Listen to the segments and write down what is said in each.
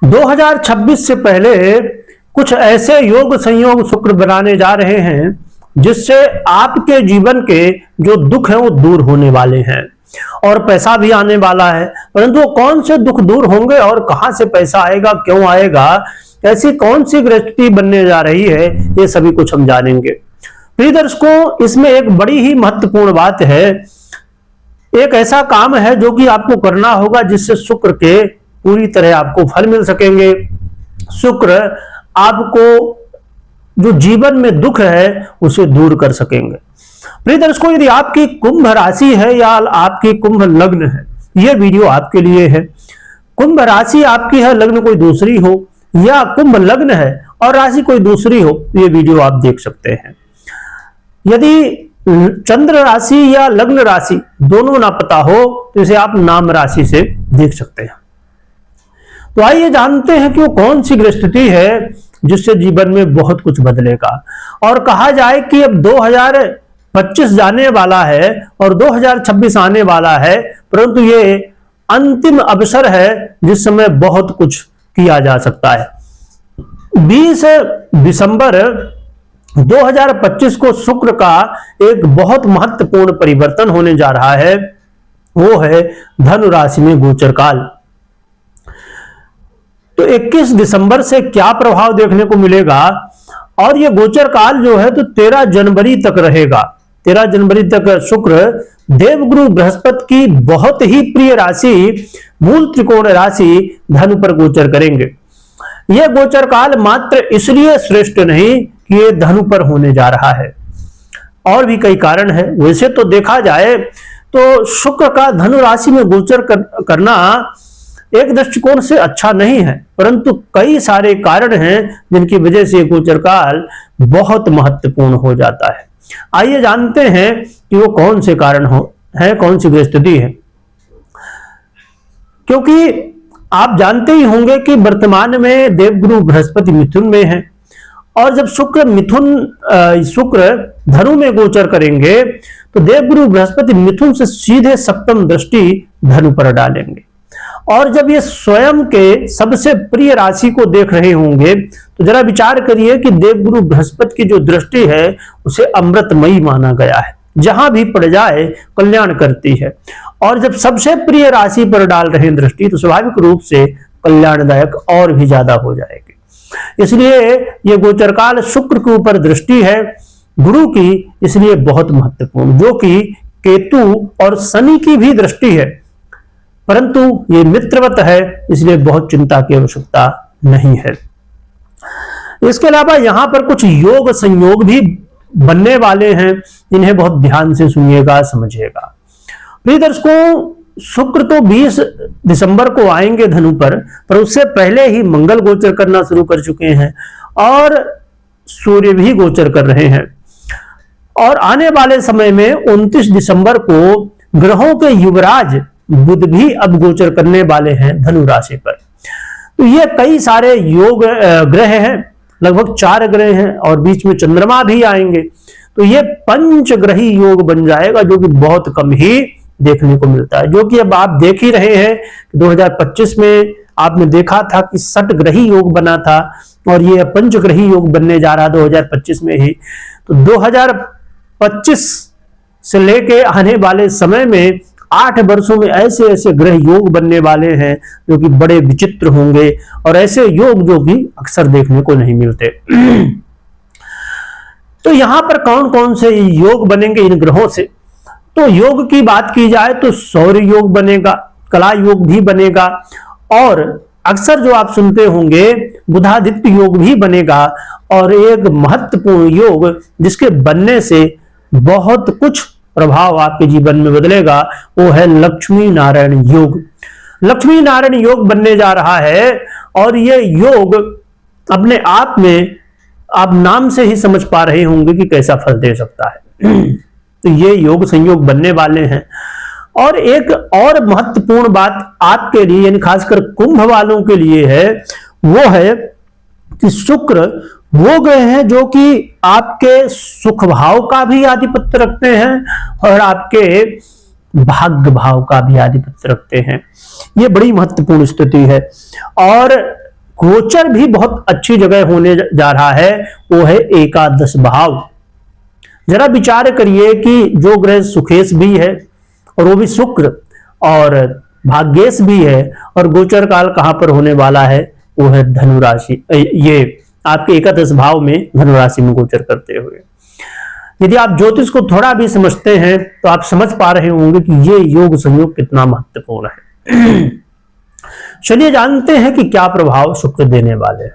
2026 से पहले कुछ ऐसे योग संयोग शुक्र बनाने जा रहे हैं जिससे आपके जीवन के जो दुख हैं वो दूर होने वाले हैं और पैसा भी आने वाला है। परंतु कौन से दुख दूर होंगे और कहां से पैसा आएगा, क्यों आएगा, ऐसी कौन सी गृहस्थी बनने जा रही है, ये सभी कुछ हम जानेंगे। प्रिय दर्शकों, इसमें एक बड़ी ही महत्वपूर्ण बात है। एक ऐसा काम है जो कि आपको करना होगा जिससे शुक्र के पूरी तरह आपको फल मिल सकेंगे। शुक्र आपको जो जीवन में दुख है उसे दूर कर सकेंगे। प्रिय दर्शकों, यदि आपकी कुंभ राशि है या आपकी कुंभ लग्न है, यह वीडियो आपके लिए है। कुंभ राशि आपकी है, लग्न कोई दूसरी हो, या कुंभ लग्न है और राशि कोई दूसरी हो, ये वीडियो आप देख सकते हैं। यदि चंद्र राशि या लग्न राशि दोनों ना पता हो तो इसे आप नाम राशि से देख सकते हैं। तो आइए जानते हैं कि वो कौन सी गृहस्थिति है जिससे जीवन में बहुत कुछ बदलेगा। और कहा जाए कि अब 2025 जाने वाला है और 2026 आने वाला है, परंतु ये अंतिम अवसर है जिस समय बहुत कुछ किया जा सकता है। 20 दिसंबर 2025 को शुक्र का एक बहुत महत्वपूर्ण परिवर्तन होने जा रहा है, वो है धनु राशि में गोचर काल। तो 21 दिसंबर से क्या प्रभाव देखने को मिलेगा, और ये गोचर काल जो है तो 13 जनवरी तक रहेगा। 13 जनवरी तक शुक्र देवगुरु बृहस्पति की बहुत ही प्रिय राशि मूल त्रिकोण राशि धनु पर गोचर करेंगे। यह गोचर काल मात्र इसलिए श्रेष्ठ नहीं कि ये धनु पर होने जा रहा है, और भी कई कारण है। वैसे तो देखा जाए तो शुक्र का धनु राशि में गोचर करना एक दृष्टिकोण से अच्छा नहीं है, परंतु कई सारे कारण हैं जिनकी वजह से गोचर काल बहुत महत्वपूर्ण हो जाता है। आइए जानते हैं कि वो कौन से कारण है, कौन सी गृहस्थिति है। क्योंकि आप जानते ही होंगे कि वर्तमान में देवगुरु बृहस्पति मिथुन में है, और जब शुक्र धनु में गोचर करेंगे तो देवगुरु बृहस्पति मिथुन से सीधे सप्तम दृष्टि धनु पर डालेंगे। और जब ये स्वयं के सबसे प्रिय राशि को देख रहे होंगे तो जरा विचार करिए कि देवगुरु बृहस्पति की जो दृष्टि है उसे अमृतमयी माना गया है, जहां भी पड़ जाए कल्याण करती है। और जब सबसे प्रिय राशि पर डाल रहे हैं दृष्टि तो स्वाभाविक रूप से कल्याणदायक और भी ज्यादा हो जाएगी। इसलिए ये गोचर काल शुक्र के ऊपर दृष्टि है गुरु की, इसलिए बहुत महत्वपूर्ण, जो कि केतु और शनि की भी दृष्टि है, परंतु ये मित्रवत है, इसलिए बहुत चिंता की आवश्यकता नहीं है। इसके अलावा यहां पर कुछ योग संयोग भी बनने वाले हैं, इन्हें बहुत ध्यान से सुनिएगा, समझिएगा। प्रिय दर्शकों, शुक्र तो 20 दिसंबर को आएंगे धनु पर उससे पहले ही मंगल गोचर करना शुरू कर चुके हैं और सूर्य भी गोचर कर रहे हैं। और आने वाले समय में 29 दिसंबर को ग्रहों के युवराज बुध भी अब गोचर करने वाले हैं धनु राशि पर। तो ये कई सारे योग ग्रह हैं, लगभग 4 ग्रह हैं, और बीच में चंद्रमा भी आएंगे। तो ये पंचग्रही योग बन जाएगा, जो कि बहुत कम ही देखने को मिलता है। जो कि अब आप देख ही रहे हैं कि 2025 में आपने देखा था कि 6 ग्रही योग बना था, और ये पंचग्रही योग बनने जा रहा 2025 में ही। तो 2025 से लेके आने वाले समय में 8 वर्षों में ऐसे ऐसे ग्रह योग बनने वाले हैं जो कि बड़े विचित्र होंगे, और ऐसे योग जो कि अक्सर देखने को नहीं मिलते। तो यहां पर कौन कौन से योग बनेंगे इन ग्रहों से, तो योग की बात की जाए तो सौर्य योग बनेगा, कला योग भी बनेगा, और अक्सर जो आप सुनते होंगे बुधादित्य योग भी बनेगा। और एक महत्वपूर्ण योग जिसके बनने से बहुत कुछ प्रभाव आपके जीवन में बदलेगा, वो है लक्ष्मी नारायण योग। लक्ष्मी नारायण योग बनने जा रहा है, और ये योग अपने आप में आप नाम से ही समझ पा रहे होंगे कि कैसा फल दे सकता है। तो ये योग संयोग बनने वाले हैं। और एक और महत्वपूर्ण बात आपके लिए, यानी खासकर कुंभ वालों के लिए है, वो है कि शुक्र वो ग्रह हैं जो कि आपके सुख भाव का भी आधिपत्य रखते हैं और आपके भाग्य भाव का भी आधिपत्य रखते हैं। ये बड़ी महत्वपूर्ण स्थिति है। और गोचर भी बहुत अच्छी जगह होने जा रहा है, वो है एकादश भाव। जरा विचार करिए कि जो ग्रह सुखेश भी है और वो भी शुक्र और भाग्येश भी है, और गोचर काल कहां पर होने वाला है, वो है धनु राशि, ये आपके एकादश भाव में धनु राशि में गोचर करते हुए। यदि आप ज्योतिष को थोड़ा भी समझते हैं तो आप समझ पा रहे होंगे कि ये योग संयोग कितना महत्वपूर्ण है। चलिए जानते हैं कि क्या प्रभाव शुक्र देने वाले हैं।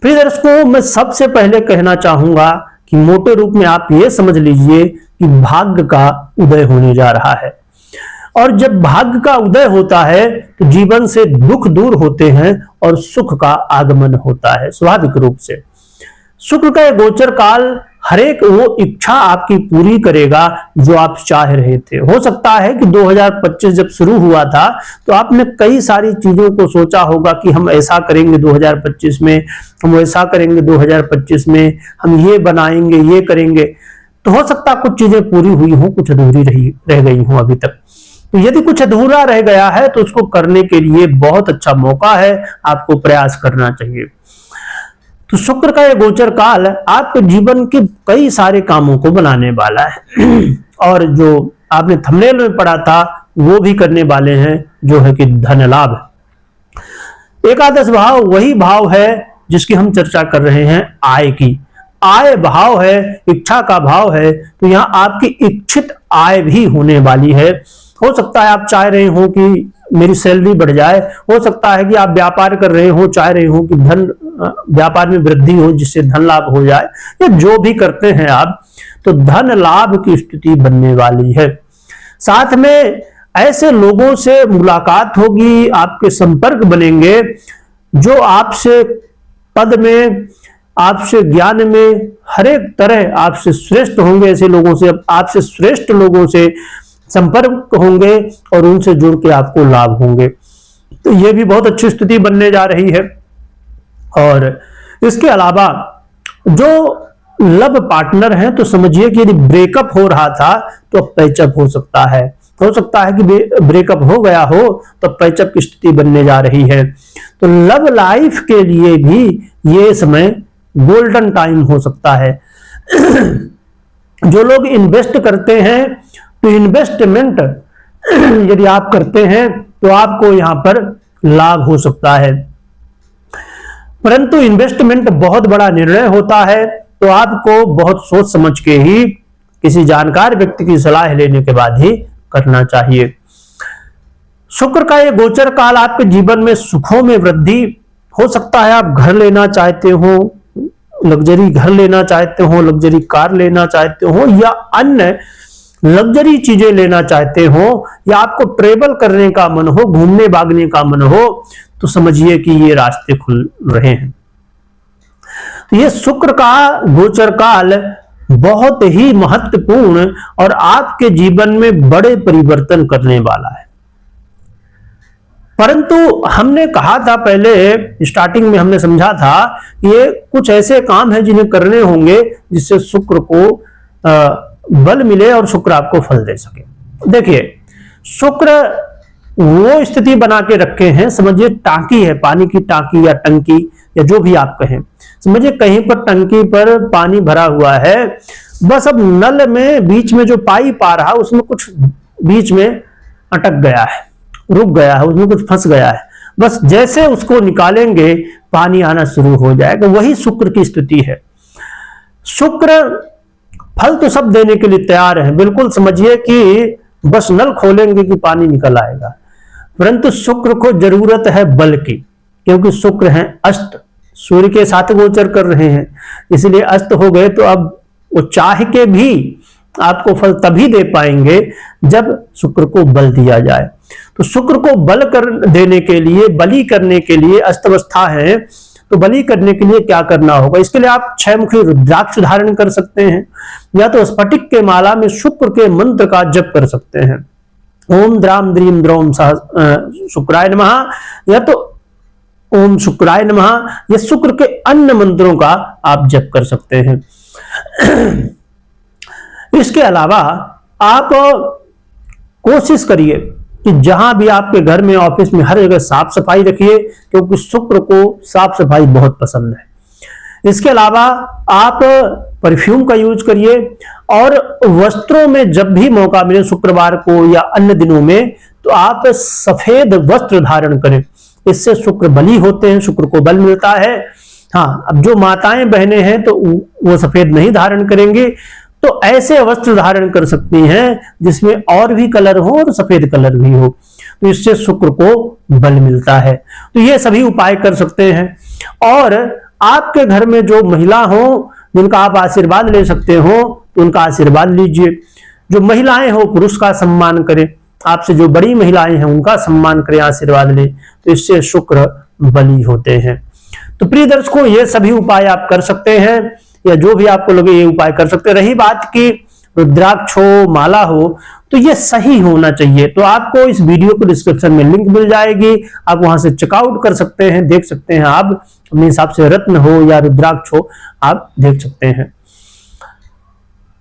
प्रिय दर्शकों, मैं सबसे पहले कहना चाहूंगा कि मोटे रूप में आप ये समझ लीजिए कि भाग्य का उदय होने जा रहा है, और जब भाग्य का उदय होता है तो जीवन से दुख दूर होते हैं और सुख का आगमन होता है स्वाभाविक रूप से। शुक्र का यह गोचर काल हर एक वो इच्छा आपकी पूरी करेगा जो आप चाह रहे थे। हो सकता है कि 2025 जब शुरू हुआ था तो आपने कई सारी चीजों को सोचा होगा कि हम ऐसा करेंगे 2025 में, हम ऐसा करेंगे 2025 में, हम ये बनाएंगे, ये करेंगे। तो हो सकता है कुछ चीजें पूरी हुई हो, कुछ अधूरी रह गई हो अभी तक। तो यदि कुछ अधूरा रह गया है तो उसको करने के लिए बहुत अच्छा मौका है, आपको प्रयास करना चाहिए। तो शुक्र का यह गोचर काल आपके जीवन के कई सारे कामों को बनाने वाला है और जो आपने थंबनेल में पढ़ा था वो भी करने वाले हैं, जो है कि धन लाभ। एकादश भाव वही भाव है जिसकी हम चर्चा कर रहे हैं, आय की। आय भाव है, इच्छा का भाव है, तो यहां आपकी इच्छित आय भी होने वाली है। हो सकता है आप चाह रहे हो कि मेरी सैलरी बढ़ जाए, हो सकता है कि आप व्यापार कर रहे हो, चाह रहे हो कि व्यापार में वृद्धि हो जिससे धन लाभ हो जाए, या जो भी करते हैं आप, तो धन लाभ की स्थिति बनने वाली है। साथ में ऐसे लोगों से मुलाकात होगी, आपके संपर्क बनेंगे जो आपसे पद में, आपसे ज्ञान में, हर एक तरह आपसे श्रेष्ठ होंगे। ऐसे लोगों से, आपसे श्रेष्ठ लोगों से संपर्क होंगे और उनसे जुड़ के आपको लाभ होंगे। तो ये भी बहुत अच्छी स्थिति बनने जा रही है। और इसके अलावा जो लव पार्टनर हैं, तो समझिए कि यदि ब्रेकअप हो रहा था तो पैचअप हो सकता है। हो सकता है कि ब्रेकअप हो गया हो तो पैचअप की स्थिति बनने जा रही है। तो लव लाइफ के लिए भी ये समय गोल्डन टाइम हो सकता है। जो लोग इन्वेस्ट करते हैं, तो इन्वेस्टमेंट यदि आप करते हैं तो आपको यहां पर लाभ हो सकता है, परंतु इन्वेस्टमेंट बहुत बड़ा निर्णय होता है, तो आपको बहुत सोच समझ के ही किसी जानकार व्यक्ति की सलाह लेने के बाद ही करना चाहिए। शुक्र का यह गोचर काल आपके जीवन में सुखों में वृद्धि हो सकता है। आप घर लेना चाहते हो, लग्जरी घर लेना चाहते हो, लग्जरी कार लेना चाहते हो, या अन्य लग्जरी चीजें लेना चाहते हो, या आपको ट्रेवल करने का मन हो, घूमने भागने का मन हो, तो समझिए कि ये रास्ते खुल रहे हैं। तो ये शुक्र का गोचर काल बहुत ही महत्वपूर्ण और आपके जीवन में बड़े परिवर्तन करने वाला है। परंतु हमने कहा था पहले, स्टार्टिंग में हमने समझा था, ये कुछ ऐसे काम हैं जिन्हें करने होंगे जिससे शुक्र को बल मिले और शुक्र आपको फल दे सके। देखिए, शुक्र वो स्थिति बना के रखे हैं, समझिए टांकी है, पानी की टांकी या टंकी या जो भी आप कहें, समझिए कहीं पर टंकी पर पानी भरा हुआ है, बस अब नल में बीच में जो पाइप आ रहा है उसमें कुछ बीच में अटक गया है, रुक गया है, उसमें कुछ फंस गया है, बस जैसे उसको निकालेंगे पानी आना शुरू हो जाएगा। वही शुक्र की स्थिति है। शुक्र फल तो सब देने के लिए तैयार है, बिल्कुल समझिए कि बस नल खोलेंगे कि पानी निकल आएगा, परंतु शुक्र को जरूरत है बल की, क्योंकि शुक्र है अस्त, सूर्य के साथ गोचर कर रहे हैं, इसलिए अस्त हो गए। तो अब वो चाह के भी आपको फल तभी दे पाएंगे जब शुक्र को बल दिया जाए। तो शुक्र को बल देने के लिए, बली करने के लिए, अस्तवस्था है तो बली करने के लिए क्या करना होगा? इसके लिए आप 6 मुखी रुद्राक्ष धारण कर सकते हैं, या तो स्फटिक के माला में शुक्र के मंत्र का जप कर सकते हैं, ओम द्राम द्रीम द्रोम शुक्राय नमः, या तो ओम शुक्राय नमः, या शुक्र के अन्य मंत्रों का आप जप कर सकते हैं। इसके अलावा आप कोशिश करिए कि जहां भी आपके घर में, ऑफिस में, हर जगह साफ सफाई रखिए, क्योंकि शुक्र को साफ सफाई बहुत पसंद है। इसके अलावा आप परफ्यूम का यूज करिए, और वस्त्रों में जब भी मौका मिले शुक्रवार को या अन्य दिनों में, तो आप सफेद वस्त्र धारण करें। इससे शुक्र बली होते हैं, शुक्र को बल मिलता है। हाँ, अब जो माताएं बहनें हैं तो वो सफेद नहीं धारण करेंगे, तो ऐसे वस्त्र धारण कर सकती हैं जिसमें और भी कलर हो और सफेद कलर भी हो, तो इससे शुक्र को बल मिलता है। तो ये सभी उपाय कर सकते हैं। और आपके घर में जो महिला हो जिनका आप आशीर्वाद ले सकते हो, तो उनका आशीर्वाद लीजिए। जो महिलाएं हो पुरुष का सम्मान करें, आपसे जो बड़ी महिलाएं हैं उनका सम्मान करें, आशीर्वाद लें, तो इससे शुक्र बली होते हैं। तो प्रिय दर्शकों, ये सभी उपाय आप कर सकते हैं, या जो भी आपको लगे ये उपाय कर सकते हैं। रही बात की रुद्राक्ष हो, माला हो, तो ये सही होना चाहिए। तो आपको इस वीडियो को डिस्क्रिप्शन में लिंक मिल जाएगी, आप वहां से चेकआउट कर सकते हैं, देख सकते हैं। आप अपने हिसाब से रत्न हो या रुद्राक्ष हो, आप देख सकते हैं।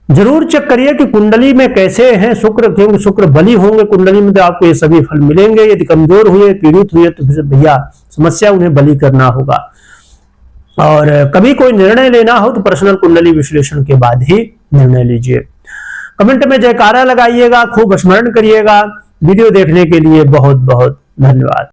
जरूर चेक करिए कि कुंडली में कैसे हैं शुक्र, क्योंकि शुक्र बली होंगे कुंडली में तो आपको ये सभी फल मिलेंगे। यदि कमजोर हुए, पीड़ित हुए, तो फिर भैया समस्या उन्हें बली करना होगा। और कभी कोई निर्णय लेना हो तो पर्सनल कुंडली विश्लेषण के बाद ही निर्णय लीजिए। कमेंट में जयकारा लगाइएगा, खूब स्मरण करिएगा। वीडियो देखने के लिए बहुत बहुत धन्यवाद।